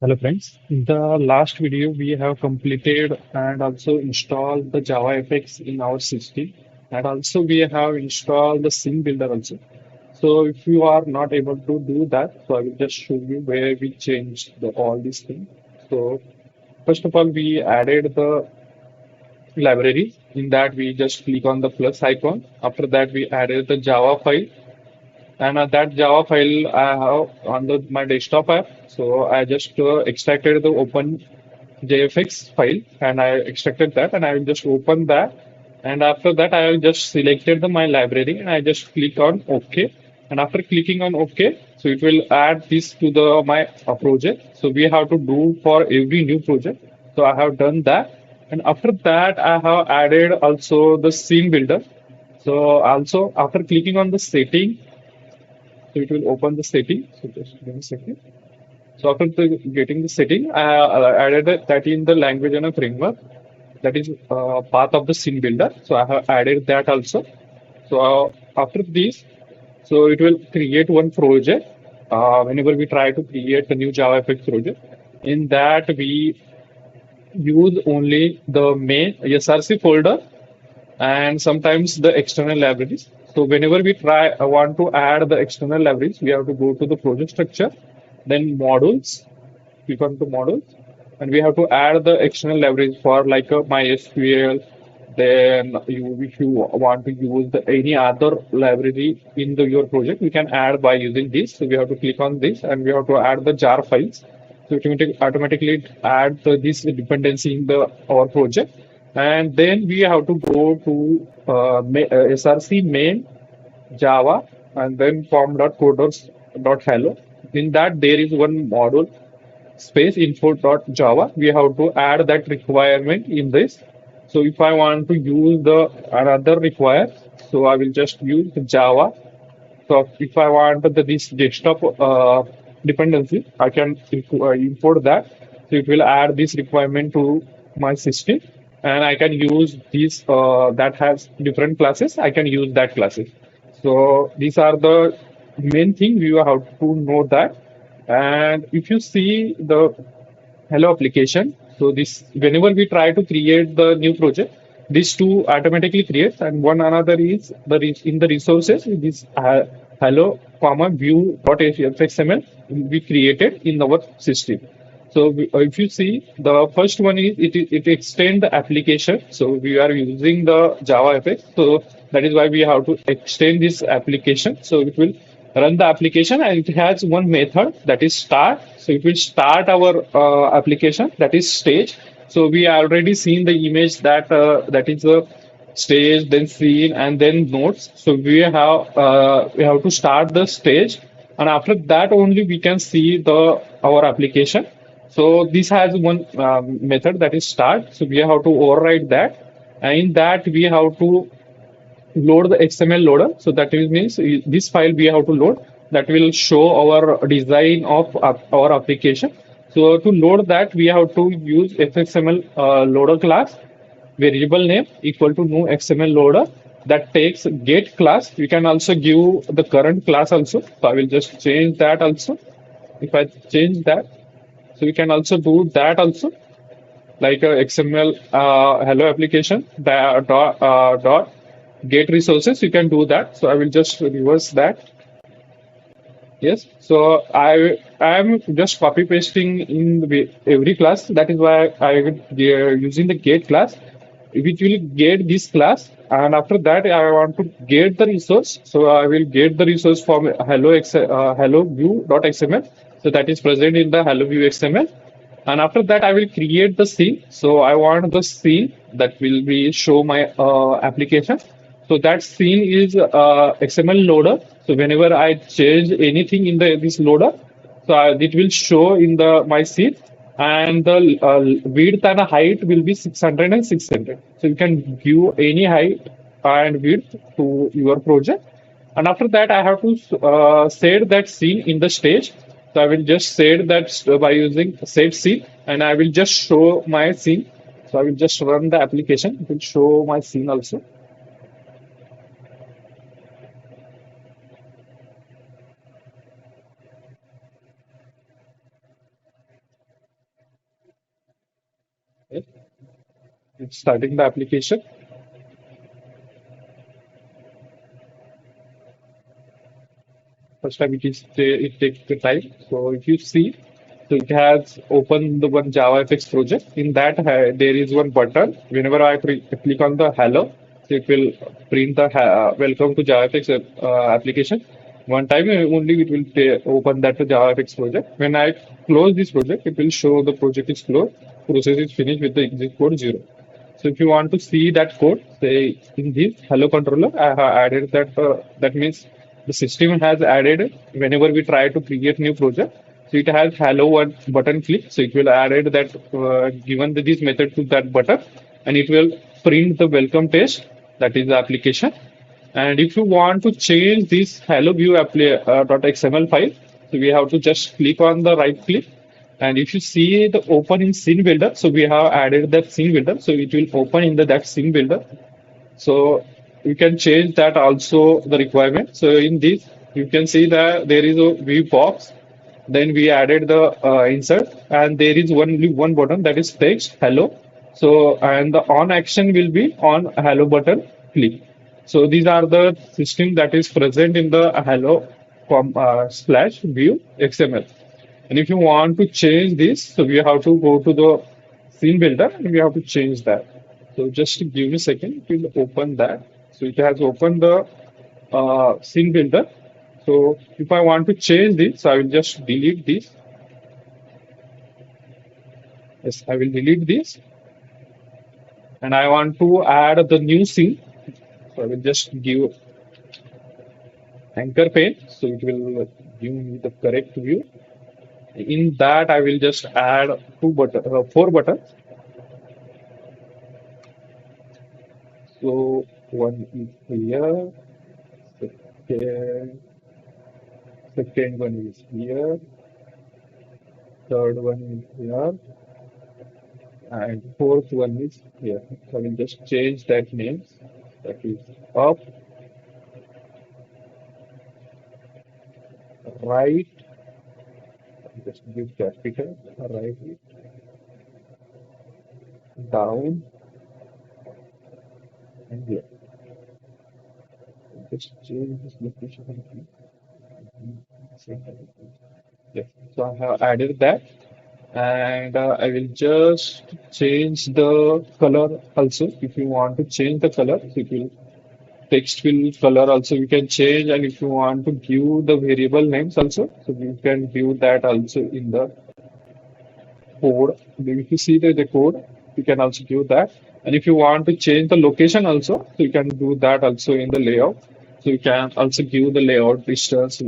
Hello friends. In the last video, we have completed and also installed the JavaFX in our system, and also we have installed the scene builder also. So if you are not able to do that, so I will just show you where we changed all these things. So first of all, we added the library. In that, we just click on the plus icon. After that, we added the Java file, and that Java file I have on my desktop app. So I just extracted the open JFX file and I extracted that and I will just open that. And after that, I will just selected my library and I just click on OK. And after clicking on OK, so it will add this to the my project. So we have to do for every new project. So I have done that. And after that, I have added also the scene builder. So also after clicking on the setting, so it will open the setting. So just give me a second. So after getting the setting, I added that in the language and a framework that is part of the scene builder. So I have added that also. So after this, so it will create one project. Whenever we try to create a new JavaFX project, in that we use only the main SRC folder and sometimes the external libraries. So whenever we want to add the external libraries, we have to go to the project structure, then modules, click on to modules, and we have to add the external libraries for like a MySQL. Then if you want to use any other library in your project, we can add by using this. So we have to click on this, and we have to add the jar files. So it will automatically add this dependency in our project, and then we have to go to src main Java and then form.coders.hello. In that, there is one module space info.java. We have to add that requirement in this. So if I want to use the another require, so I will just use Java. So if I want this desktop dependency, I can import that. So it will add this requirement to my system, and I can use these that has different classes. I can use that classes. So these are the main thing you have to know that. And if you see the Hello application, so this whenever we try to create the new project, these two automatically creates, and one another is in the resources. This hello comma view dot xml we created in our system. So if you see, the first one is it extend the application. So we are using the JavaFX. So that is why we have to extend this application. So it will run the application and it has one method that is start. So it will start our application, that is stage. So we already seen the image that is a stage, then scene, and then nodes. So we have to start the stage, and after that only we can see the our application. So this has one method that is start. So we have to override that, and in that we have to load the XML loader. So that means this file we have to load that will show our design of our application. So to load that, we have to use XML loader class variable name equal to new XML loader that takes get class. You can also give the current class also. So I will just change that also. If I change that, so we can also do that also like a XML hello application dot get resources. You can do that. So I will just reverse that. Yes. So I am just copy pasting in every class. That is why I will using the get class, which will get this class. And after that, I want to get the resource. So I will get the resource from hello view dot xml. So that is present in the hello view XML. And after that, I will create the scene. So I want the scene that will be show my application. So that scene is XML loader. So whenever I change anything in the this loader, so it will show in the my scene, and the width and height will be 600 and 600. So you can give any height and width to your project. And after that, I have to set that scene in the stage. So I will just set that by using set scene, and I will just show my scene. So I will just run the application. It will show my scene also. Okay. It's starting the application. First time it takes the time. So if you see, so it has opened the one JavaFX project. In that there is one button. Whenever I click on the hello, so it will print the welcome to JavaFX application. One time only it will open that JavaFX project. When I close this project, it will show the project is closed. Process is finished with the exit code 0. So if you want to see that code, say in this hello controller, I have added that. That means the system has added whenever we try to create new project. So it has hello one button click. So it will added that given this method to that button, and it will print the welcome test. That is the application. And if you want to change this hello view .xml file, so we have to just click on the right click. And if you see the open in scene builder, so we have added that scene builder. So it will open in that scene builder. So you can change that also the requirement. So in this, you can see that there is a view box. Then we added the insert, and there is only one button that is text hello. So and the on action will be on hello button click. So these are the system that is present in the hello slash view XML. And if you want to change this, so we have to go to the scene builder and we have to change that. So just give me a second, it will open that. So it has opened the scene builder. So if I want to change this, so I will just delete this. Yes, I will delete this. And I want to add the new scene. So I will just give anchor pane. So it will give me the correct view. In that, I will just add four buttons. So one is here, second, second one is here, third one is here, and fourth one is here. So I will just change that name. That is up, right, just give capital, right, down, and here. Just change this location. Yes. So I have added that. And I will just change the color also. If you want to change the color, so it will text will color also you can change. And if you want to give the variable names also, so you can view that also in the code. If you see the code, you can also give that. And if you want to change the location also, so you can do that also in the layout. So you can also give the layout distance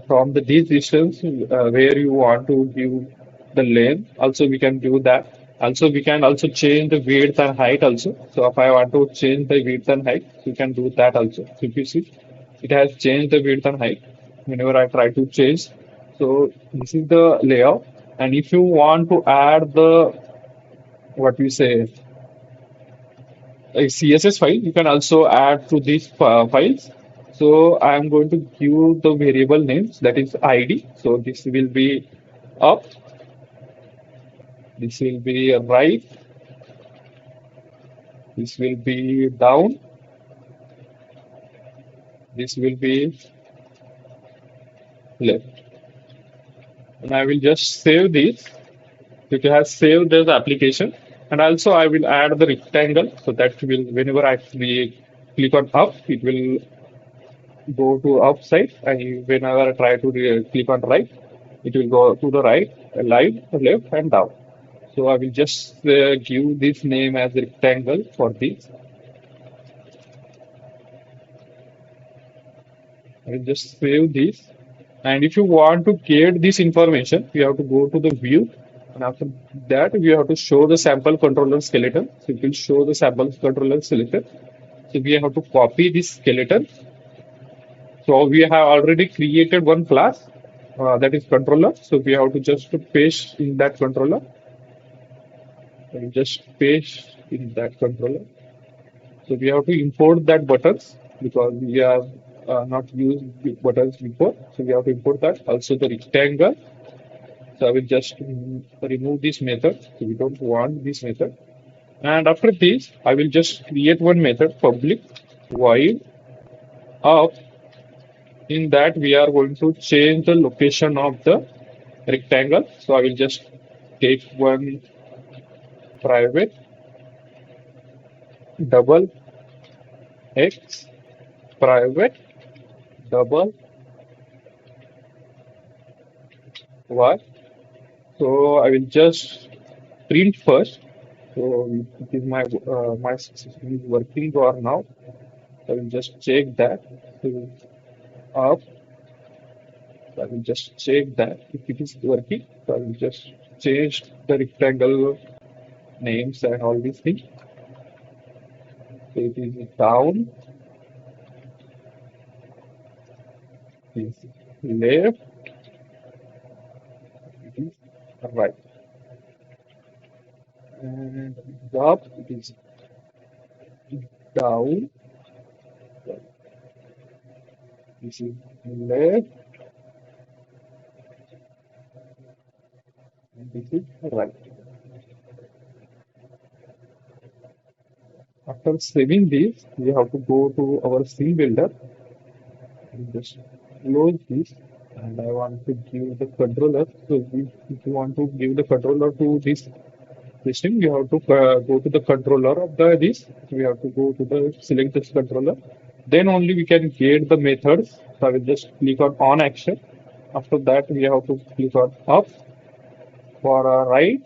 from the this distance where you want to give the length. Also we can do that. Also we can also change the width and height also. So if I want to change the width and height, you can do that also. So if you see, it has changed the width and height whenever I try to change. So this is the layout. And if you want to add the what we say a CSS file, you can also add to these files. So I am going to give the variable names that is ID. So this will be up, this will be right, this will be down, this will be left. And I will just save this. It has saved this application. And also I will add the rectangle so that will whenever I click on up, it will go to up side, and whenever I try to click on right, it will go to the right, left, and down. So I will just give this name as rectangle for this. I will just save this. And if you want to get this information, you have to go to the view. And after that, we have to show the sample controller skeleton. So it will show the sample controller skeleton. So we have to copy this skeleton. So we have already created one class that is controller. So we have to just paste in that controller. And just paste in that controller. So we have to import that buttons because we have not used the buttons before. So we have to import that. Also the rectangle. So I will just remove this method. So we don't want this method. And after this, I will just create one method public void up. In that, we are going to change the location of the rectangle. So I will just take one private double x private double y. So I will just print first. So it is my system is working or now. I will just check that. So up. So I will just check that if it is working. So I will just change the rectangle names and all these things. So it is down, it is left, it is right, and up it is down, this is left, and this is right. After saving this, we have to go to our scene builder and just close this. And I want to give the controller. So if you want to give the controller to this system, you have to go to the controller of the this. We have to go to the select this controller. Then only we can get the methods. So I will just click on action. After that, we have to click on up for right,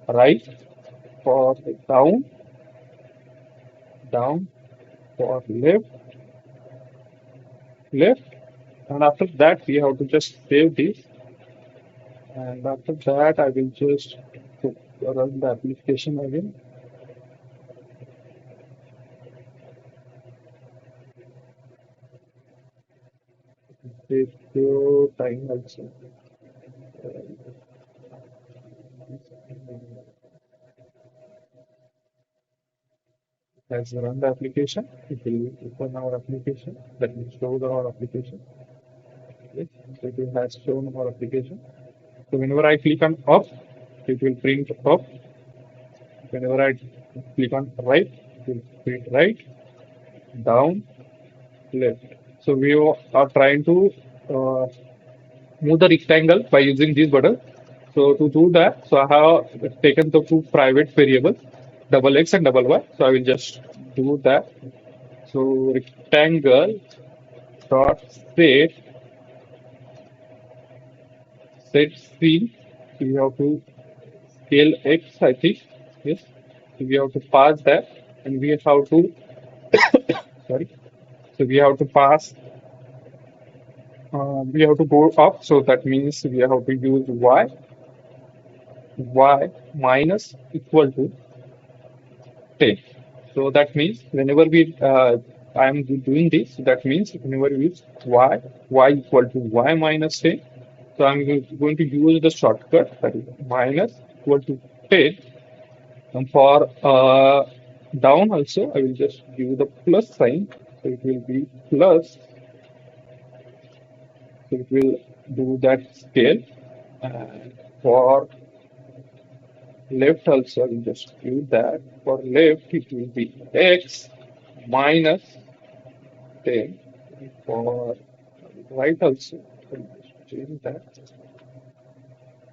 right for down, down for left, left. And after that, we have to just save this. And after that, I will just run the application again. Take your time also. Let's run the application. It will open our application. Let me show our application. Yes, so it has shown our application. So whenever I click on up, it will print up. Whenever I click on right, it will print right, down, left. So we are trying to uh, move the rectangle by using this button. So to do that, so I have taken the two private variables, double x and double y. So I will just do that. So rectangle dot set scene. So we have to scale x, I think. Yes. So we have to pass that, and we have to sorry. So we have to pass. We have to go up. So that means we have to use y minus equal to 10. So that means whenever I am doing this, that means whenever we use y equal to y minus 10. So I'm going to use the shortcut that is minus equal to 10. And for down also, I will just give the plus sign. So it will be plus. So it will do that scale. And for left also, I will just give that. For left, it will be x minus 10. For right also, I will just change that.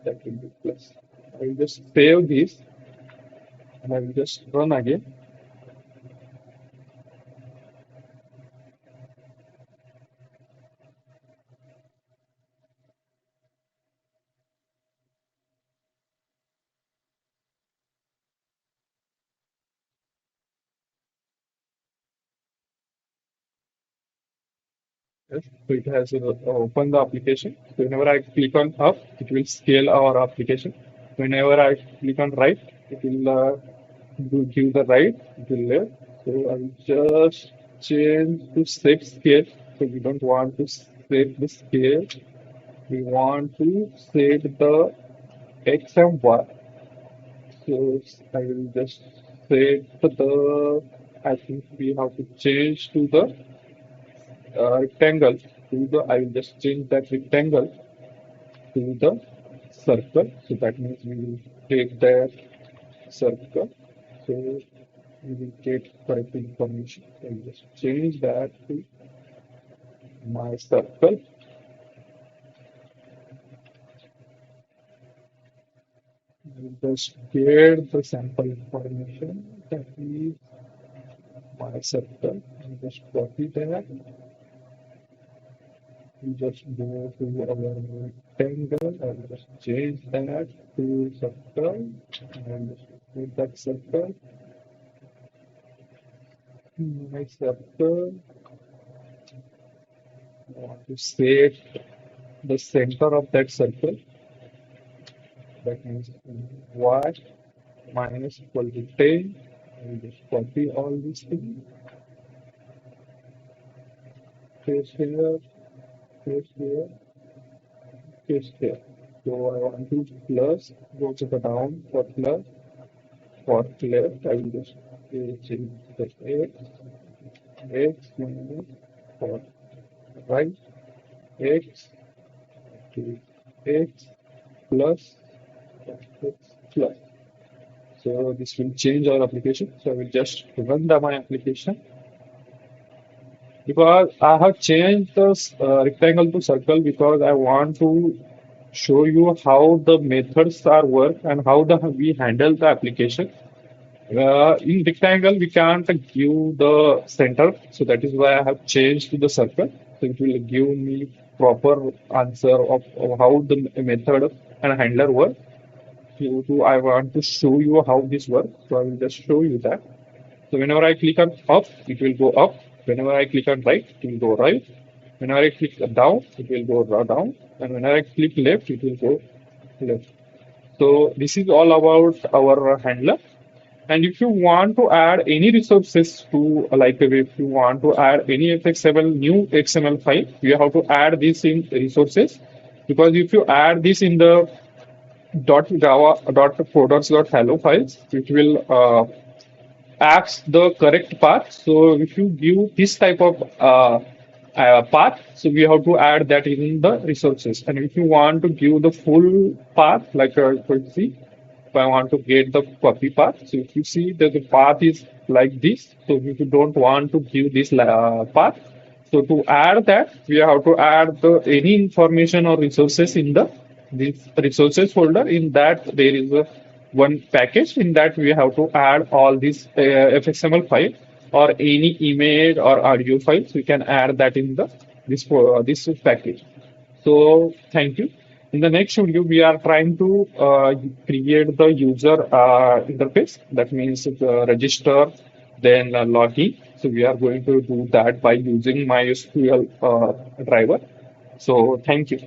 That will be plus. I will just save this and I will just run again. Yes, so it has opened the application. So whenever I click on up, it will scale our application. Whenever I click on right, it will give the right, it will left. So I will just change to set scale. So we don't want to set the scale. We want to set the x and y. So I will just set the, I think we have to change to the rectangle to the, I will just change that rectangle to the circle. So that means we will take that circle. So we will get correct information. And just change that to my circle. And just get the sample information that is my circle. And just copy that. We just go to our rectangle and just change that to circle and just put that circle. My circle. I want to set the center of that circle. That means y minus equal to 10. And just copy all these things. Paste here, paste here, paste here. So I want to plus, go to the down for plus, for left, I will just change the x minus for right, x to x plus x plus. So this will change our application. So I will just run my application. Because I have changed the rectangle to circle because I want to show you how the methods are work and how we handle the application. In rectangle, we can't give the center, so that is why I have changed to the circle. So it will give me proper answer of how the method and handler work. I want to show you how this works, so I will just show you that. So whenever I click on up, it will go up. Whenever I click on right, it will go right. Whenever I click down, it will go down. And whenever I click left, it will go left. So this is all about our handler. And if you want to add any resources to, like if you want to add any FXML, new XML file, you have to add this in resources. Because if you add this in the .java, .products.hello files, it will ask the correct path. So if you give this type of path, so we have to add that in the resources. And if you want to give the full path, like you could see, if I want to get the copy path, so if you see that the path is like this, so if you don't want to give this path, so to add that, we have to add the any information or resources in the this resources folder. In that, there is a one package. In that, we have to add all these FXML file or any image or audio files. We can add that in the this package. So thank you. In the next video, we are trying to create the user interface. That means register, then login. So we are going to do that by using MySQL driver. So thank you.